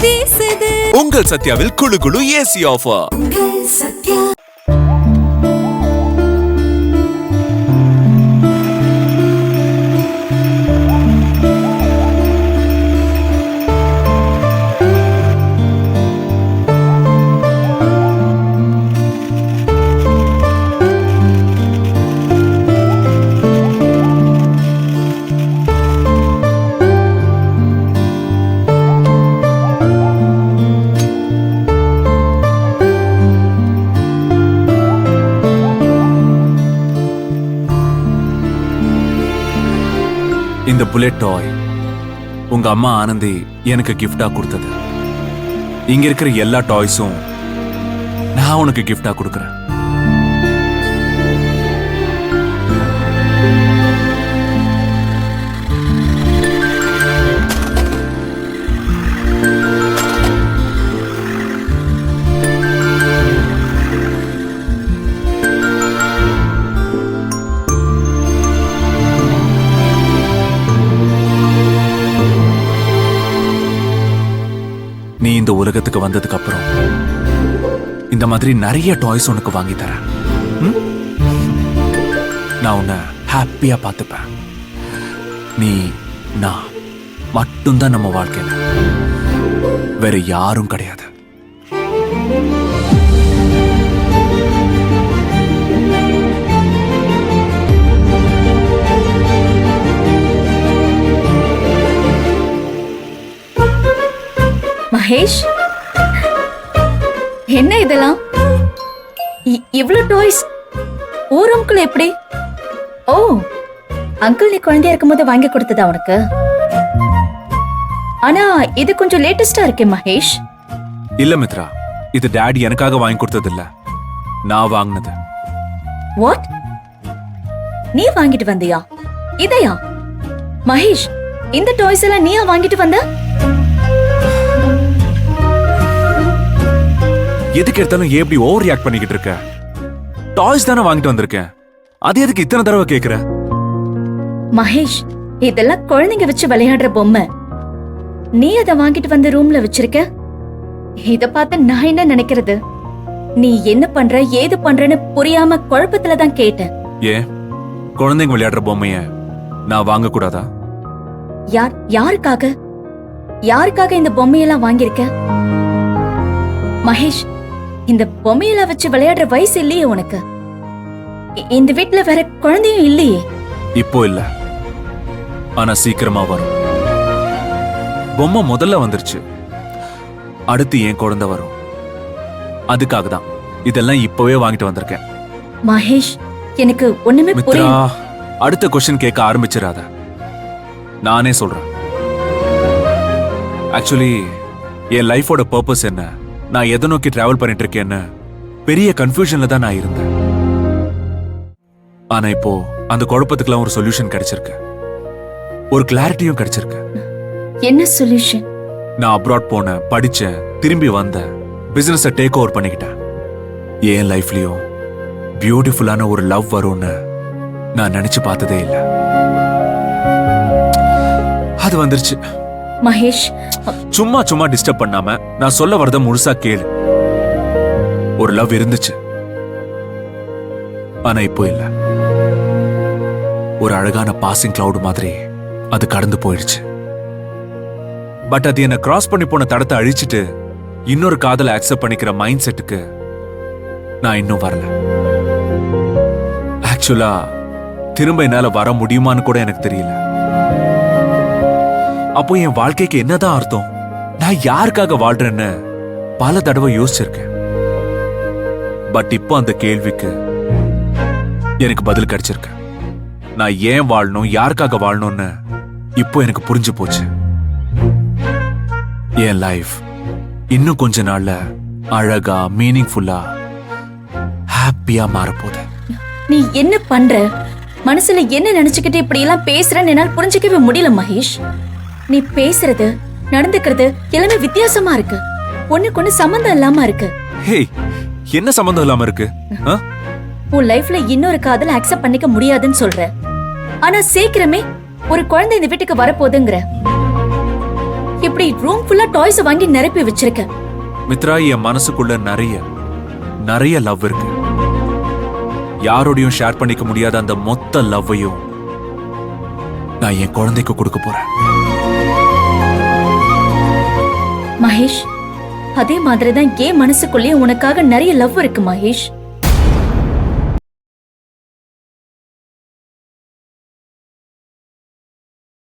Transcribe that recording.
வீசுது. உங்கள் சத்யாவில் குளு குளு ஏசி ஆஃபர். சத்யா. இந்த புல்லட் டாய் உங்க அம்மா ஆனந்தி எனக்கு கிஃப்டா கொடுத்தது. இங்க இருக்கிற எல்லா டாய்ஸும் நான் உனக்கு கிஃப்டா கொடுக்கறேன். நீ இந்த உலகத்துக்கு வந்ததுக்கு அப்புறம் இந்த மாதிரி நிறைய டாய்ஸ் உனக்கு வாங்கி தரேன். நான் உன்னை ஹாப்பியா பார்த்துப்பேன். நீ நான் மட்டும்தான் நம்ம வாழ்க்கையில, வேற யாரும் கிடையாது. மகேஷ், என்ன இதெல்லாம்? இவ்ளோ டாய்ஸ் ஒரு ரூம்குள்ள எப்படி? ஓ, அங்கிள் நீ குழந்தையா இருக்கும்போது வாங்கி கொடுத்ததா உனக்கு? ஆனா இது கொஞ்சம் லேட்டஸ்டா இருக்கே மகேஷ். இல்ல மித்ரா, இது டாடி எனக்காக வாங்கி கொடுத்தது இல்ல, நான் வாங்கினது. வாட்? நீ வாங்கிட்டு வந்தியா? இதையா? மகேஷ், இந்த டாய்ஸ் எல்லாம் நீயா வாங்கிட்டு வந்த? எதுக்கு எடுத்தாலும் ஏன் இப்படி ஓவர் ரியாக்ட் பண்ணிக்கிட்டு இருக்க? டாய்ஸ் தானே வாங்கிட்டு வந்திருக்கேன், அது எதுக்கு இத்தனை தடவை கேக்குற? மகேஷ், இதெல்லாம் குழந்தைங்க வச்சு விளையாடுற பொம்மை. நீ அதை வாங்கிட்டு வந்து ரூம்ல வச்சிருக்க. இத பார்த்து நான் என்ன நினைக்கிறது? நீ என்ன பண்ற ஏது பண்றன்னு புரியாம குழப்பத்துல தான் கேட்டேன். ஏன் குழந்தைங்க விளையாடுற பொம்மைய நான் வாங்க கூடாதா? யாருக்காக இந்த பொம்மையெல்லாம் வாங்கியிருக்க? மகேஷ், இந்த பொம்மையெல்லாம் வச்சு விளையாடுற வயசு இல்லையே உனக்கு. இந்த வீட்டுல வேற குழந்தையும் இல்லையே. இப்போ இல்ல, ஆனா சீக்கிரமா வரும். பொம்மை முதல்ல வந்துருச்சு, அடுத்து ஏன் குழந்தை வரும். அதுக்காக தான் இதெல்லாம் இப்பவே வாங்கிட்டு வந்திருக்கேன். மகேஷ், எனக்கு ஒண்ணுமே புரியல. அடுத்த क्वेश्चन கேட்க ஆரம்பிச்சிராத, நானே சொல்றேன். ஆக்சுவலி என் லைஃபோட பர்பஸ் என்ன, நான் எதை நோக்கி டிராவல் பண்ணிட்டு இருக்கேன்னு பெரிய கன்ஃபியூஷன்ல தான் நான் இருந்தேன். ஆனா இப்போ அந்த குழப்பத்துக்குலாம் ஒரு சொல்யூஷன் கிடைச்சிருக்கு, ஒரு கிளாரிட்டியும் கிடைச்சிருக்கு. என்ன சொல்யூஷன்? நான் அப்ராட் போனேன், படிச்சேன், திரும்பி வந்தேன், பிசினஸை டேக் ஓவர் பண்ணிக்கிட்டேன். என் லைஃப்லயும் பியூட்டிஃபுல்லான ஒரு லவ் வரும்னு நான் நினைச்சு பார்த்ததே இல்லை. அது வந்துருச்சு. மகேஷ், சும்மா டிஸ்டர்ப் பண்ணாம நான் சொல்ல வரத முழுசா கேளு. ஒரு லவ் இருந்துச்சு, ஆனா இப்போ இல்ல. ஒரு அழகான பாசிங் கிளவுட் மாதிரி அது கடந்து போயிடுச்சு. பட் அது என்ன கிராஸ் பண்ணி போன தடத்தை அழிச்சிட்டு இன்னொரு காதலை அக்செப்ட் பண்ணிக்கிற மைண்ட் செட்டுக்கு நான் இன்னும் வரல. ஆக்சுவலா திரும்ப என்னால வர முடியுமான்னு கூட எனக்கு தெரியல. அப்போ என் வாழ்க்கைக்கு என்னதான் அர்த்தம், நான் யாருக்காக வாழ்றேன்னு பல தடவை யோசிச்சிருக்கேன். பட் இப்போ அந்த கேள்விக்கு எனக்கு பதில் கிடைச்சிருக்கு. நான் ஏன் வாழணும், யாருக்காக வாழணும்னு இப்போ எனக்கு புரிஞ்சு போச்சு. என் லைஃப் இன்னும் கொஞ்ச நாள்ல அழகா, மீனிங்ஃபுல்லா, ஹாப்பியா மாறப்போகுது. நீ என்ன பண்ற? மனசுல என்ன நினைச்சுக்கிட்டு இப்படி எல்லாம் பேசுறன்னு என்னால் புரிஞ்சுக்கவே முடியல மகேஷ். நீ பேசுறது, நடந்துக்கிறது எல்லாமே வித்தியாசமா இருக்கு. ஒண்ணுக்கு சம்பந்தம் இல்லாம இருக்கு. ஹே, என்ன சம்பந்தம் இல்லாம இருக்கு? உன் லைஃப்ல இன்னொரு காதல் அக்செப்ட் பண்ணிக்க முடியாதுன்னு சொல்ற. ஆனா சீக்கிரமே ஒரு குழந்தை இந்த வீட்டுக்கு வரப்போகுதுங்கற. இப்படி இப்படி ரூம் ஃபுல்லா டாய்ஸ் வாங்கி நிரப்பி வச்சிருக்க. மித்ரா, என் மனசுக்குள்ள நிறைய லவ் இருக்கு. யாரோடையும் ஷேர் பண்ணிக்க முடியாத அந்த மொத்த லவ்வையும் நான் என் குழந்தைக்கு கொடுக்க போறேன். மகேஷ், அதே மாதிரிதான் என் மனசுக்குள்ளேயே உனக்காக நிறைய லவ் இருக்கு மகேஷ்.